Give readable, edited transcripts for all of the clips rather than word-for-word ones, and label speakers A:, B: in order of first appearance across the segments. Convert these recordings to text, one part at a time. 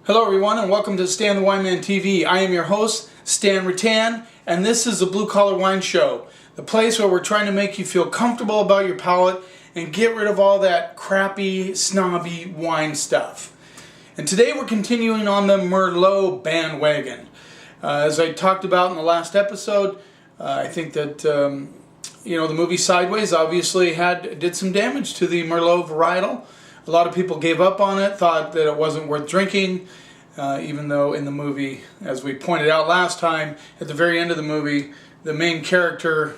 A: Hello everyone and welcome to Stan the Wine Man TV. I am your host, Stan Rattan, and this is the Blue Collar Wine Show, the place where we're trying to make you feel comfortable about your palate and get rid of all that crappy, snobby wine stuff. And today we're continuing on the Merlot bandwagon. As I talked about in the last episode, I think that the movie Sideways obviously did some damage to the Merlot varietal. A lot of people gave up on it, thought that it wasn't worth drinking, even though in the movie, as we pointed out last time, at the very end of the movie, the main character,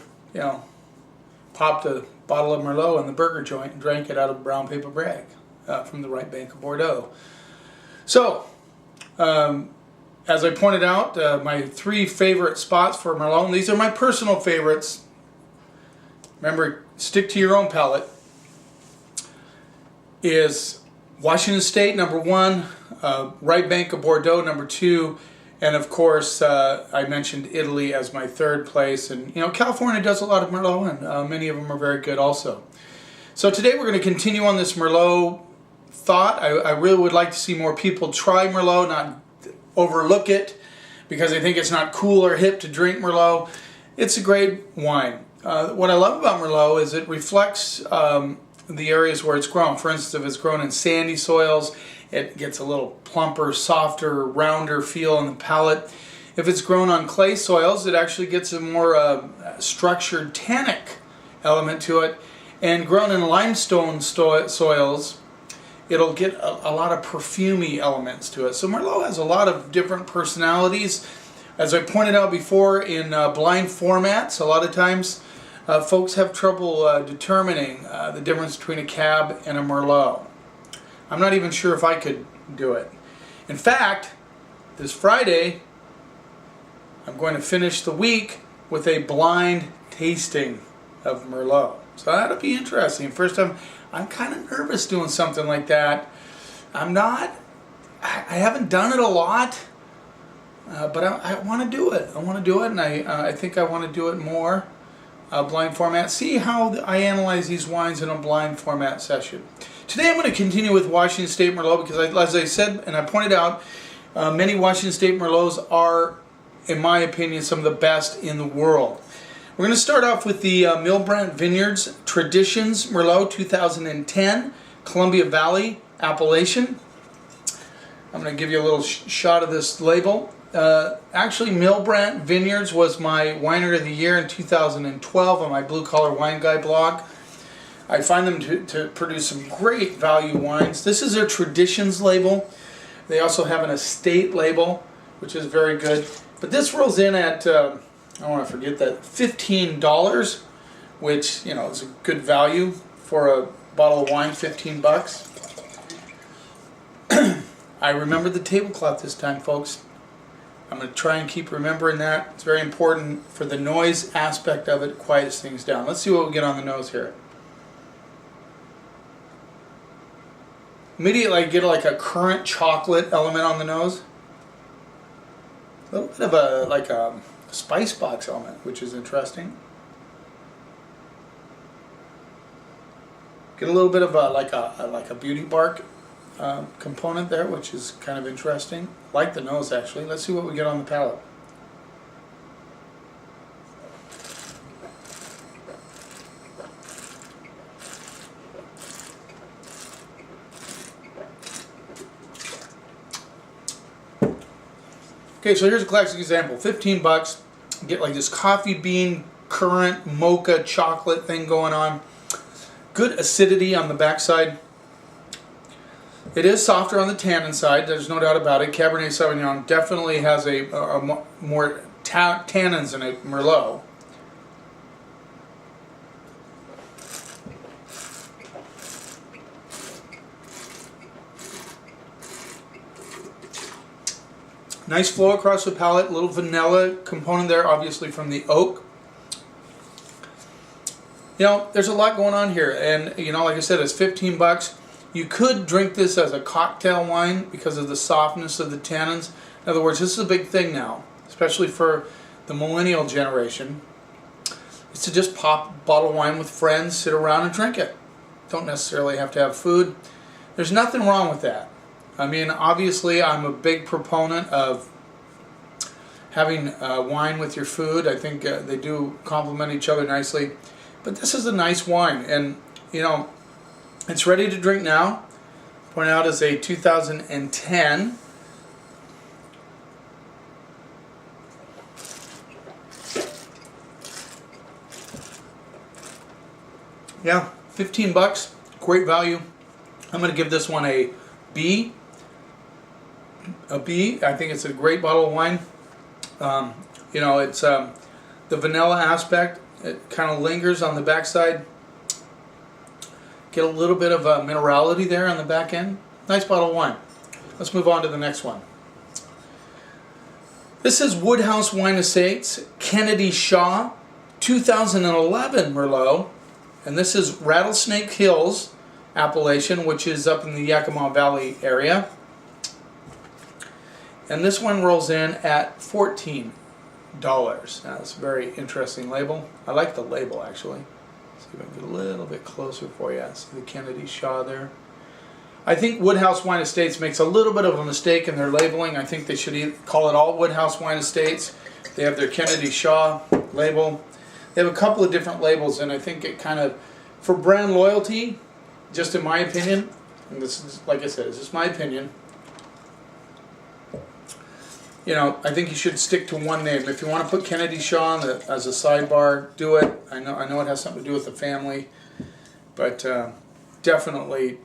A: popped a bottle of Merlot in the burger joint and drank it out of a brown paper bag from the right bank of Bordeaux. So, as I pointed out, my three favorite spots for Merlot, and these are my personal favorites. Remember, stick to your own palate. Is Washington State number one, right bank of Bordeaux number two, and of course I mentioned Italy as my third place. And California does a lot of Merlot, and many of them are very good also. So today we're going to continue on this Merlot thought. I really would like to see more people try Merlot, not overlook it because I think it's not cool or hip to drink Merlot. It's a great wine. What I love about Merlot is it reflects the areas where it's grown. For instance, if it's grown in sandy soils, it gets a little plumper, softer, rounder feel in the palate. If it's grown on clay soils, it actually gets a more structured tannic element to it. And grown in limestone soils, it'll get a lot of perfumey elements to it. So Merlot has a lot of different personalities. As I pointed out before, in blind formats, a lot of times folks have trouble determining the difference between a Cab and a Merlot. I'm not even sure if I could do it. In fact, this Friday, I'm going to finish the week with a blind tasting of Merlot. So that'll be interesting. First time, I'm kind of nervous doing something like that. I haven't done it a lot, but I want to do it. I want to do it, and I think I want to do it more. Blind format. See how I analyze these wines in a blind format session. Today I'm going to continue with Washington State Merlot because, as I said and I pointed out, many Washington State Merlots are, in my opinion, some of the best in the world. We're going to start off with the Milbrandt Vineyards Traditions Merlot 2010, Columbia Valley appellation. I'm going to give you a little shot of this label. Actually, Milbrandt Vineyards was my Winer of the Year in 2012 on my Blue Collar Wine Guy blog. I find them to produce some great value wines. This is their Traditions label. They also have an Estate label, which is very good. But this rolls in at, I don't want to forget that, $15, which, is a good value for a bottle of wine, 15 bucks. I remembered the tablecloth this time, folks. I'm going to try and keep remembering that. It's very important for the noise aspect of it. It quiets things down. Let's see what we get on the nose here. Immediately I get like a currant chocolate element on the nose. A little bit of a spice box element, which is interesting. Get a little bit of like a beauty bark component there, which is kind of interesting. Like the nose, actually. Let's see what we get on the palate. Okay, so here's a classic example. 15 bucks. You get like this coffee bean, currant, mocha, chocolate thing going on. Good acidity on the backside. It is softer on the tannin side, there's no doubt about it. Cabernet Sauvignon definitely has a more tannins than a Merlot. Nice flow across the palate, a little vanilla component there, obviously from the oak. There's a lot going on here, and like I said, it's 15 bucks. You could drink this as a cocktail wine because of the softness of the tannins. In other words, this is a big thing now, especially for the millennial generation. It's to just pop a bottle of wine with friends, sit around and drink it. Don't necessarily have to have food. There's nothing wrong with that. I mean, obviously, I'm a big proponent of having wine with your food. I think they do complement each other nicely. But this is a nice wine, and you know, it's ready to drink now. Point out is a 2010. Yeah, 15 bucks, great value. I'm going to give this one a B. A B. I think it's a great bottle of wine. You know, it's the vanilla aspect. It kind of lingers on the backside. Get a little bit of minerality there on the back end. Nice bottle of wine. Let's move on to the next one. This is Woodhouse Wine Estates, Kennedy Shah, 2011 Merlot. And this is Rattlesnake Hills appellation, which is up in the Yakima Valley area. And this one rolls in at $14. Now, that's a very interesting label. I like the label, actually. See if I can get a little bit closer for you. See the Kennedy Shah there. I think Woodhouse Wine Estates makes a little bit of a mistake in their labeling. I think they should call it all Woodhouse Wine Estates. They have their Kennedy Shah label. They have a couple of different labels, and I think it kind of, for brand loyalty, just in my opinion, and this is, like I said, it's just my opinion, you know, I think you should stick to one name. If you want to put Kennedy Shah as a sidebar, do it. I know it has something to do with the family, but definitely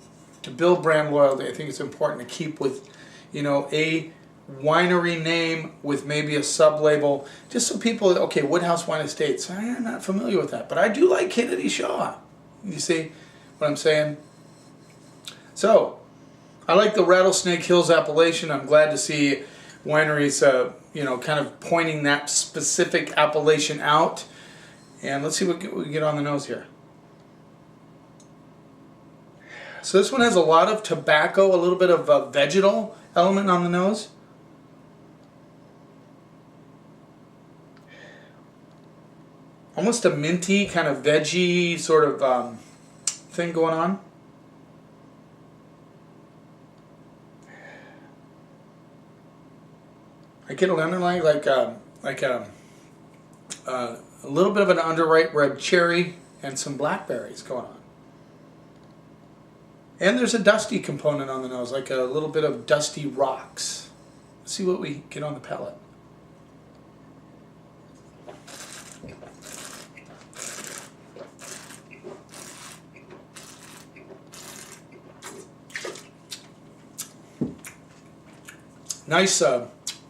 A: to build brand loyalty, I think it's important to keep with, you know, a winery name with maybe a sub-label, just so people, okay, Woodhouse Wine Estates, I'm not familiar with that, but I do like Kennedy Shah. You see what I'm saying? So, I like the Rattlesnake Hills appellation. I'm glad to see wineries, you know, kind of pointing that specific appellation out. And let's see what we get on the nose here. So this one has a lot of tobacco, a little bit of a vegetal element on the nose. Almost a minty, kind of veggie sort of thing going on. I get an underlying like a little bit of an underripe red cherry and some blackberries going on. And there's a dusty component on the nose, like a little bit of dusty rocks. Let's see what we get on the palate. Nice,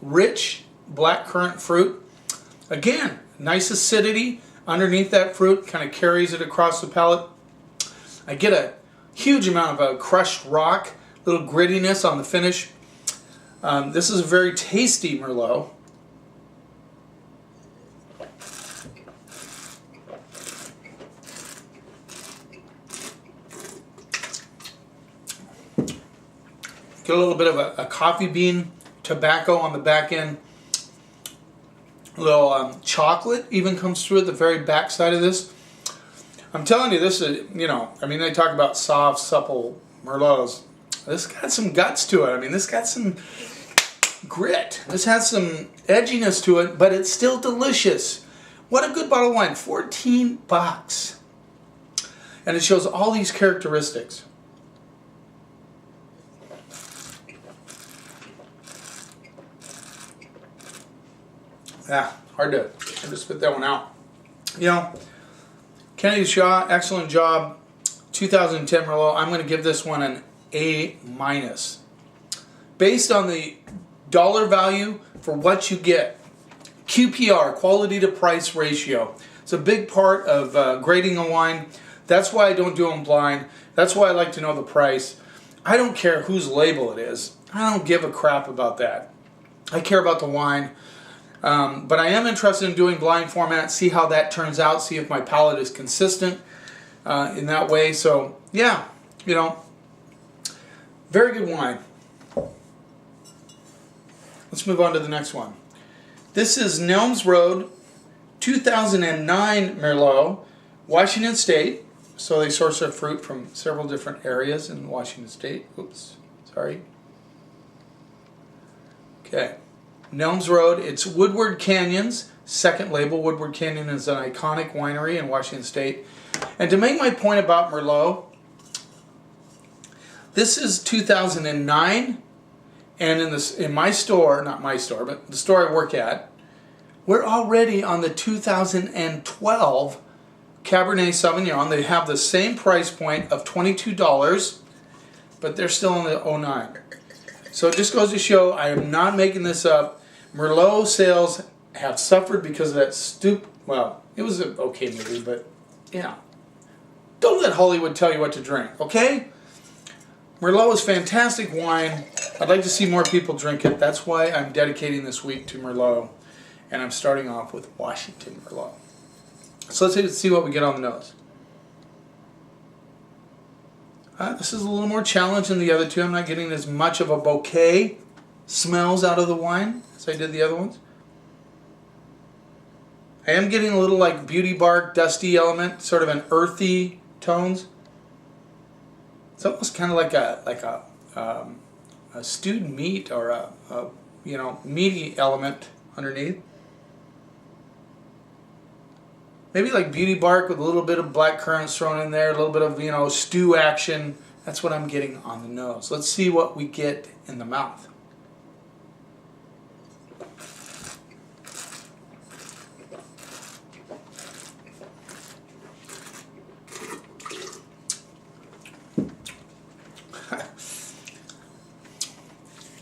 A: rich blackcurrant fruit. Again, nice acidity underneath that fruit, kind of carries it across the palate. I get a huge amount of crushed rock, little grittiness on the finish. This is a very tasty Merlot. Get a little bit of a coffee bean tobacco on the back end. A little chocolate even comes through at the very back side of this. I'm telling you, this is, you know, I mean, they talk about soft, supple Merlots. This got some guts to it. I mean, this got some grit. This has some edginess to it, but it's still delicious. What a good bottle of wine. 14 bucks. And it shows all these characteristics. Yeah, hard to spit that one out. You know, Kennedy Shah, excellent job. 2010 Merlot. I'm going to give this one an A-. Based on the dollar value for what you get. QPR, quality to price ratio. It's a big part of grading a wine. That's why I don't do them blind. That's why I like to know the price. I don't care whose label it is. I don't give a crap about that. I care about the wine. But I am interested in doing blind format, see how that turns out, see if my palate is consistent in that way. So, yeah, you know, very good wine. Let's move on to the next one. This is Nelms Road, 2009 Merlot, Washington State. So they source their fruit from several different areas in Washington State. Oops, sorry. Okay. Nelms Road, it's Woodward Canyon's second label. Woodward Canyon is an iconic winery in Washington State. And to make my point about Merlot, this is 2009, and in my store, not my store, but the store I work at, we're already on the 2012 Cabernet Sauvignon. They have the same price point of $22, but they're still in the 09. So it just goes to show I am not making this up. Merlot sales have suffered because of that well, it was an okay movie, but yeah. Don't let Hollywood tell you what to drink, okay? Merlot is fantastic wine. I'd like to see more people drink it. That's why I'm dedicating this week to Merlot. And I'm starting off with Washington Merlot. So let's see what we get on the nose. This is a little more challenged than the other two. I'm not getting as much of a bouquet smells out of the wine as I did the other ones. I am getting a little like beauty bark, dusty element, sort of an earthy tones. It's almost kind of like a stewed meat or a meaty element underneath. Maybe like beauty bark with a little bit of black currants thrown in there, a little bit of stew action. That's what I'm getting on the nose. Let's see what we get in the mouth.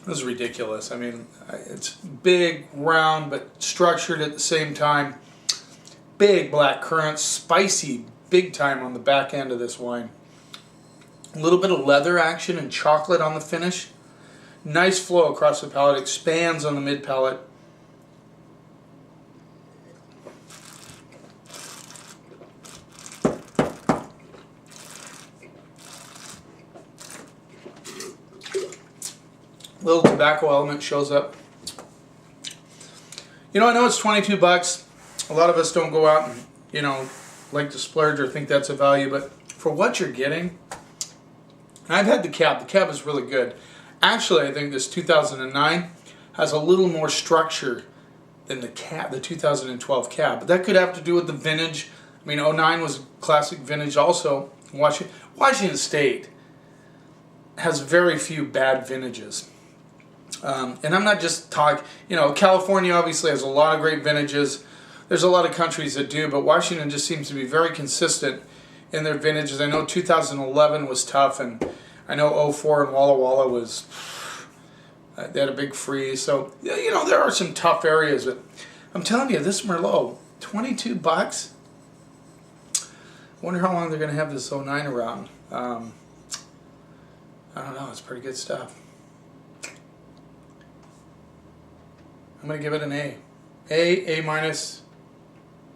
A: This is ridiculous. I mean, it's big, round, but structured at the same time. Big black currants, spicy, big time on the back end of this wine. A little bit of leather action and chocolate on the finish. Nice flow across the palate, expands on the mid palate. Little tobacco element shows up. I know it's 22 bucks. A lot of us don't go out and, like to splurge or think that's a value, but for what you're getting, I've had the cab. The cab is really good. Actually, I think this 2009 has a little more structure than the 2012 cab, but that could have to do with the vintage. I mean, 09 was classic vintage also. Washington State has very few bad vintages. And I'm not just talking, California obviously has a lot of great vintages. There's a lot of countries that do, but Washington just seems to be very consistent in their vintages. I know 2011 was tough, and I know 04 and Walla Walla was, they had a big freeze. So, there are some tough areas, but I'm telling you, this Merlot, 22 bucks. I wonder how long they're going to have this 09 around. I don't know, it's pretty good stuff. I'm going to give it an A. A minus,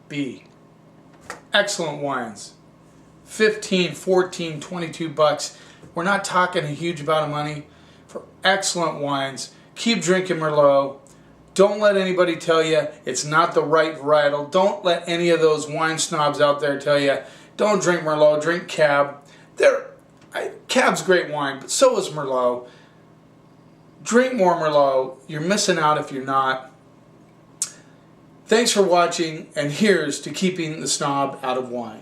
A: B. Excellent wines. 15, 14, 22 bucks. We're not talking a huge amount of money for excellent wines. Keep drinking Merlot. Don't let anybody tell you it's not the right varietal. Don't let any of those wine snobs out there tell you, don't drink Merlot, drink Cab. Cab's great wine, but so is Merlot. Drink more Merlot. You're missing out if you're not. Thanks for watching, and here's to keeping the snob out of wine.